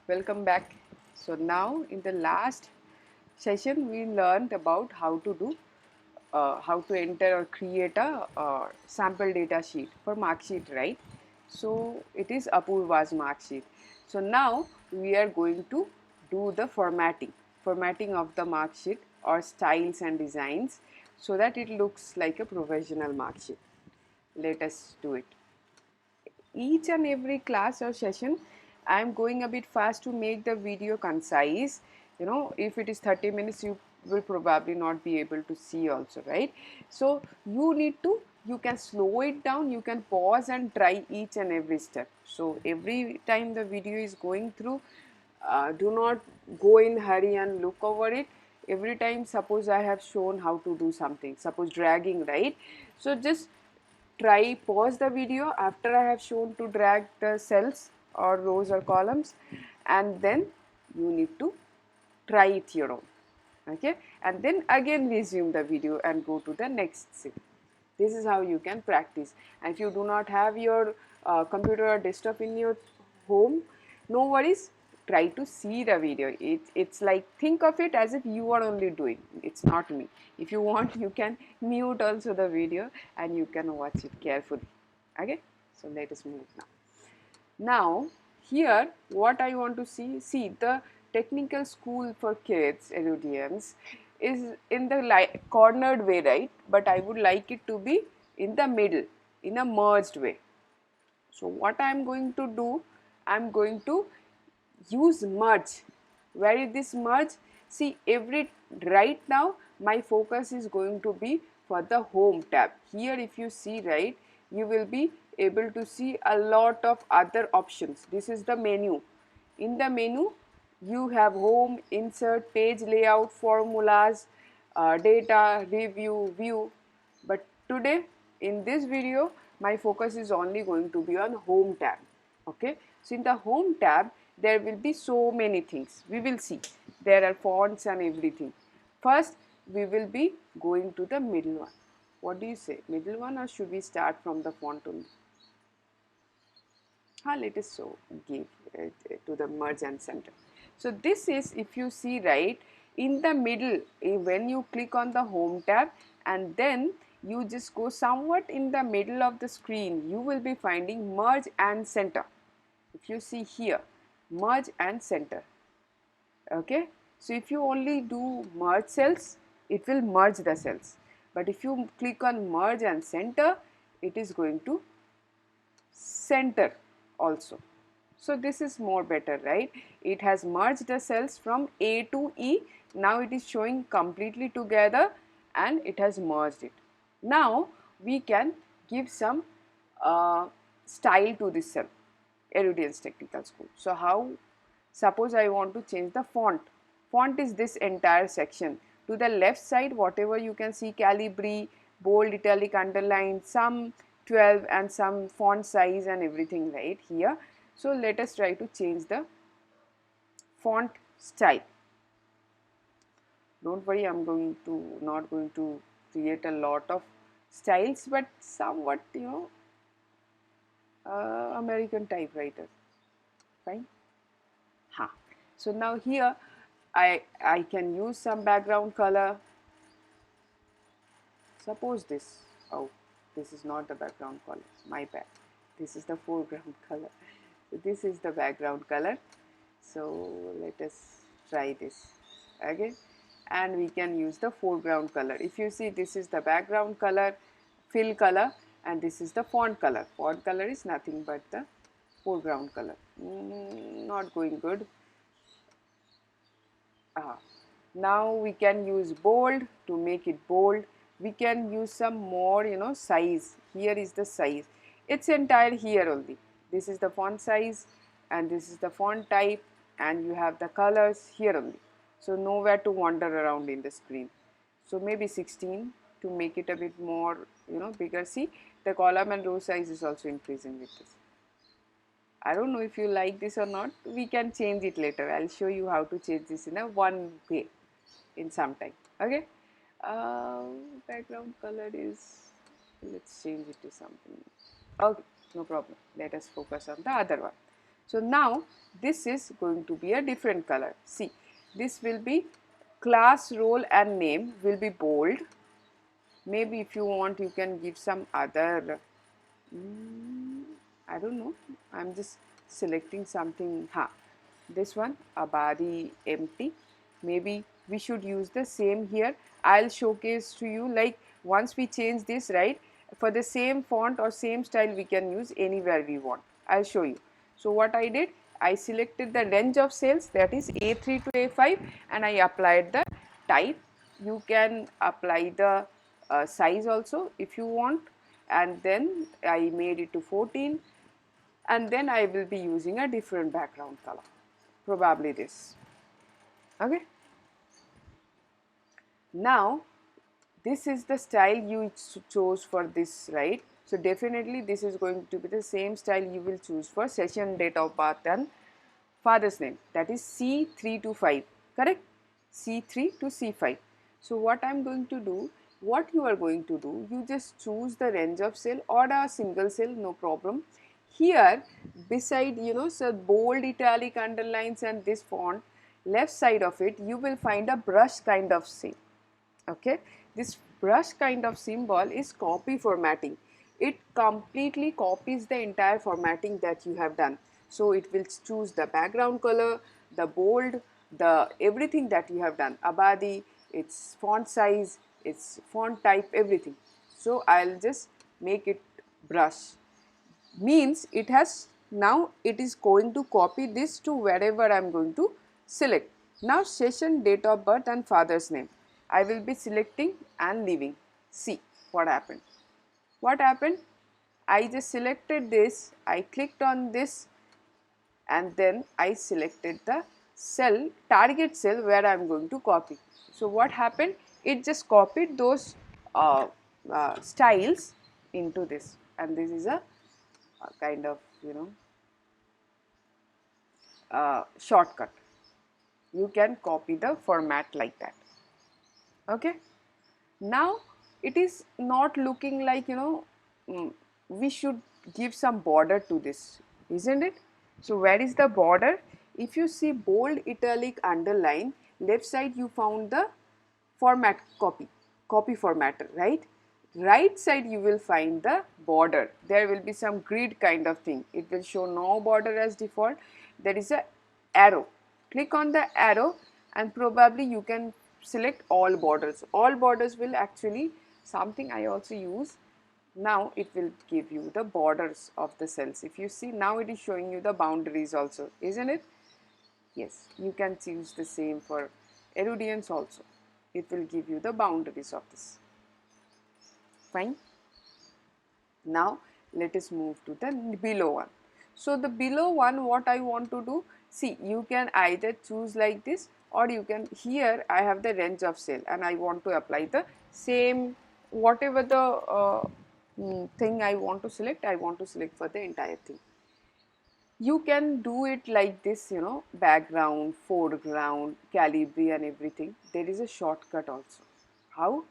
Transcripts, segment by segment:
Welcome back. So now in the last session we learned about how to enter or create a sample data sheet for mark sheet, right? So it is Apurva's mark sheet. So now we are going to do the formatting of the mark sheet or styles and designs so that it looks like a professional mark sheet. Let us do it. Each and every class or session I am going a bit fast to make the video concise. If it is 30 minutes you will probably not be able to see also, right? So you can slow it down, you can pause and try each and every step. So every time the video is going through, do not go in hurry and look over it. Every time, suppose I have shown how to do something, suppose dragging, right? So just try pause the video after I have shown to drag the cells or rows or columns, and then you need to try it your own, okay, and then again resume the video and go to the next scene. This is how you can practice. And if you do not have your computer or desktop in your home, no worries, try to see the video. It's like, think of it as if you are only doing, it's not me. If you want, you can mute also the video and you can watch it carefully. Okay, so let us move now. Now here what I want to see the technical school for kids, Erudiens, is in the cornered way, right? But I would like it to be in the middle, in a merged way. So what I am going to do, I am going to use merge. Where is this merge? See, right now my focus is going to be for the home tab. Here if you see, right, you will be able to see a lot of other options. This is the menu. In the menu you have home, insert, page layout, formulas, data, review, view. But today in this video my focus is only going to be on home tab. Okay, so in the home tab there will be so many things. We will see there are fonts and everything. First we will be going to the middle one. What do you say, middle one, or should we start from the font only? Let us so give to the merge and center. So this is, if you see, right, in the middle, when you click on the home tab and then you just go somewhat in the middle of the screen, you will be finding merge and center. If you see here, merge and center. Okay, so if you only do merge cells, it will merge the cells, but if you click on merge and center, it is going to center also. So this is more better, right? It has merged the cells from A to E. Now it is showing completely together and it has merged it. Now we can give some style to this cell, Erudiens Technical School. So how, suppose I want to change the font. Font is this entire section. To the left side, whatever you can see, Calibri, bold, italic, underline, some 12 and some font size and everything right here. So let us try to change the font style. Don't worry, I'm not going to create a lot of styles, but somewhat, American typewriter. Fine. So now here I can use some background color. Suppose this, oh, this is not the background color, my bad. This is the foreground color. So this is the background color. So let us try this again, and we can use the foreground color. If you see, this is the background color, fill color, and this is the font color. Font color is nothing but the foreground color. Not going good. Now we can use bold to make it bold. We can use some more, size. Here is the size. It's entire here only. This is the font size and this is the font type, and you have the colors here only. So nowhere to wander around in the screen. So maybe 16 to make it a bit more, bigger. See, the column and row size is also increasing with this. I don't know if you like this or not. We can change it later. I'll show you how to change this in a one way in some time. Okay. Background color is, let's change it to something. Okay, no problem. Let us focus on the other one. So now this is going to be a different color. See, this will be class, role and name will be bold. Maybe if you want, you can give some other, I don't know, I'm just selecting something. This one, Abadi empty. Maybe we should use the same here. I'll showcase to you, like once we change this, right, for the same font or same style we can use anywhere we want. I'll show you. So what I did, I selected the range of cells, that is A3 to A5, and I applied the type. You can apply the size also if you want, and then I made it to 14, and then I will be using a different background color, probably this. Okay, now this is the style you chose for this, right? So definitely this is going to be the same style you will choose for session date of birth and father's name, that is C3 to 5, correct? C3 to C5. So what I am going to do, what you are going to do, you just choose the range of cell or a single cell, no problem. Here beside, so bold, italic, underlines and this font, left side of it you will find a brush kind of shape. Okay, this brush kind of symbol is copy formatting. It completely copies the entire formatting that you have done. So it will choose the background color, the bold, the everything that you have done, abadi, its font size, its font type, everything. So I'll just make it brush, means it has, now it is going to copy this to wherever I am going to select. Now session date of birth and father's name, I will be selecting and leaving. See what happened. What happened? I just selected this, I clicked on this, and then I selected the cell, target cell where I am going to copy. So what happened? It just copied those styles into this, and this is a kind of, shortcut. You can copy the format like that. Okay. Now it is not looking like, we should give some border to this, isn't it? So where is the border? If you see bold, italic, underline, left side you found the format copy formatter, right? Right side you will find the border. There will be some grid kind of thing. It will show no border as default. There is a arrow. Click on the arrow and probably you can select all borders. All borders will actually, something I also use. Now it will give you the borders of the cells. If you see, now it is showing you the boundaries also, isn't it? Yes, you can choose the same for Erudiens also. It will give you the boundaries of this. Fine. Now let us move to the below one. So the below one, what I want to do, see, you can either choose like this, or you can, here I have the range of cell and I want to apply the same, whatever the thing I want to select, I want to select for the entire thing. You can do it like this, background, foreground, Calibri and everything. There is a shortcut also. How?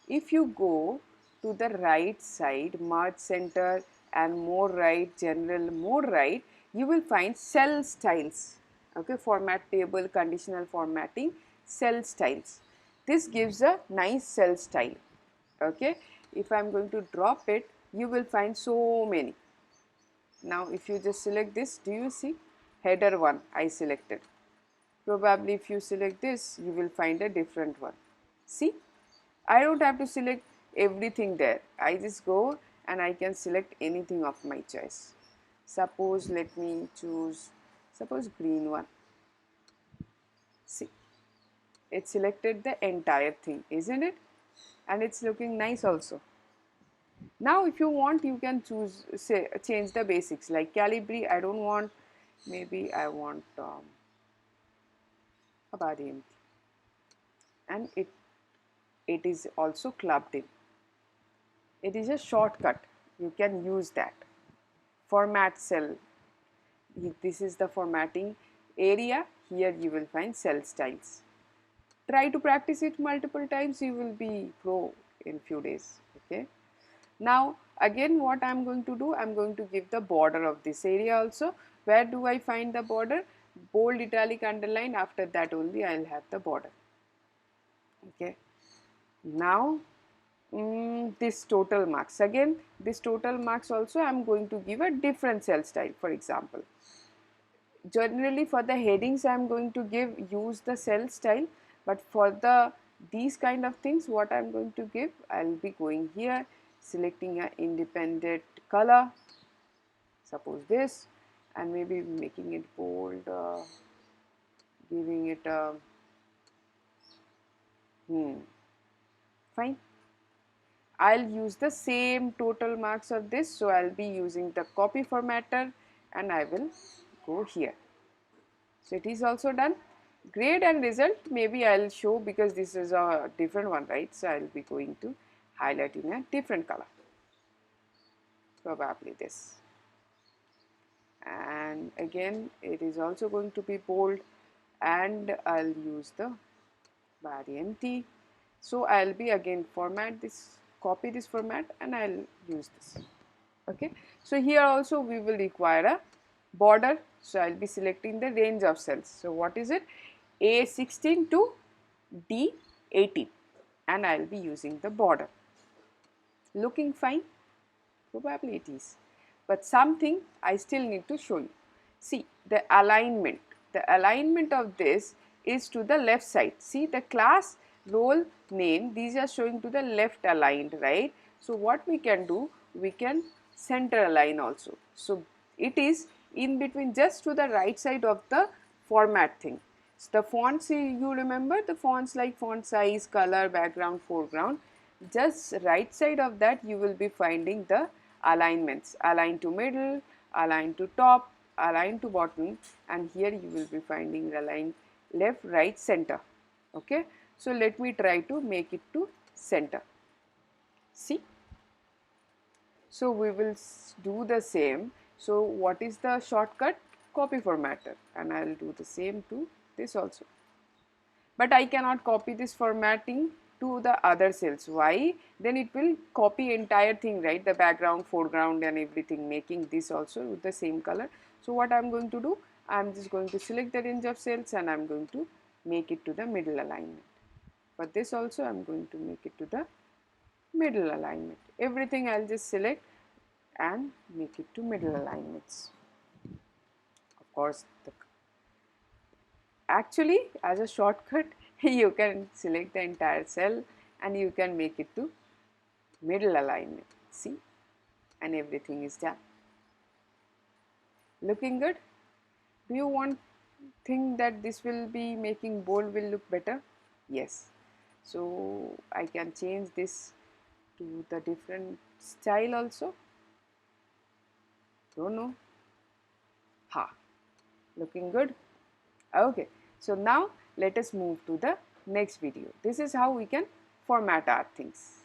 If you go to the right side, merge center and more right, general, more right, you will find cell styles. Okay, format table, conditional formatting, cell styles. This gives a nice cell style. Okay, if I am going to drop it, you will find so many. Now if you just select this, do you see header one I selected? Probably if you select this, you will find a different one. See, I don't have to select everything there. I just go and I can select anything of my choice. Suppose let me choose, suppose green one. See, it selected the entire thing, isn't it? And it's looking nice also. Now if you want, you can choose, say, change the basics like Calibri. I don't want, maybe I want a body empty, and it is also clubbed in. It is a shortcut, you can use that. Format cell, this is the formatting area. Here you will find cell styles. Try to practice it multiple times, you will be pro in few days. Okay. Now again what I am going to do, I am going to give the border of this area also. Where do I find the border? Bold, italic, underline, after that only I will have the border. Okay. Now this total marks, again this total marks also I am going to give a different cell style. For example, generally for the headings I am going to use the cell style, but for the these kind of things what I am going to give, I will be going here, selecting an independent color, suppose this, and maybe making it bold, giving it a fine. I'll use the same total marks of this, so I'll be using the copy formatter and I will go here. So it is also done. Grade and result maybe I'll show because this is a different one, right? So I'll be going to highlight in a different color, probably this. And again it is also going to be bold, and I'll use the body empty. So I'll be again format this, copy this format, and I'll use this. Okay, so here also we will require a border, so I'll be selecting the range of cells. So what is it? A16 to D18, and I'll be using the border. Looking fine? Probably it is, but something I still need to show you. See the alignment. The alignment of this is to the left side. See the class, role, name, these are showing to the left aligned, right? So what we can do, we can center align also. So it is in between, just to the right side of the format thing. So the fonts, you remember the fonts like font size, color, background, foreground. Just right side of that you will be finding the alignments, align to middle, align to top, align to bottom, and here you will be finding the align left, right, center. Okay, so let me try to make it to center. See, so we will do the same. So what is the shortcut? Copy formatter, and I will do the same to this also. But I cannot copy this formatting to the other cells. Why? Then it will copy entire thing, right? The background, foreground and everything, making this also with the same color. So what I am going to do, I am just going to select the range of cells and I am going to make it to the middle alignment. For this also I am going to make it to the middle alignment. Everything I will just select and make it to middle alignments. Of course, actually as a shortcut you can select the entire cell and you can make it to middle alignment. See, and everything is done. Looking good? Do you think that this will be making bold will look better? Yes. So I can change this to the different style also. Don't know. Ha. Looking good? Okay. So now let us move to the next video. This is how we can format our things.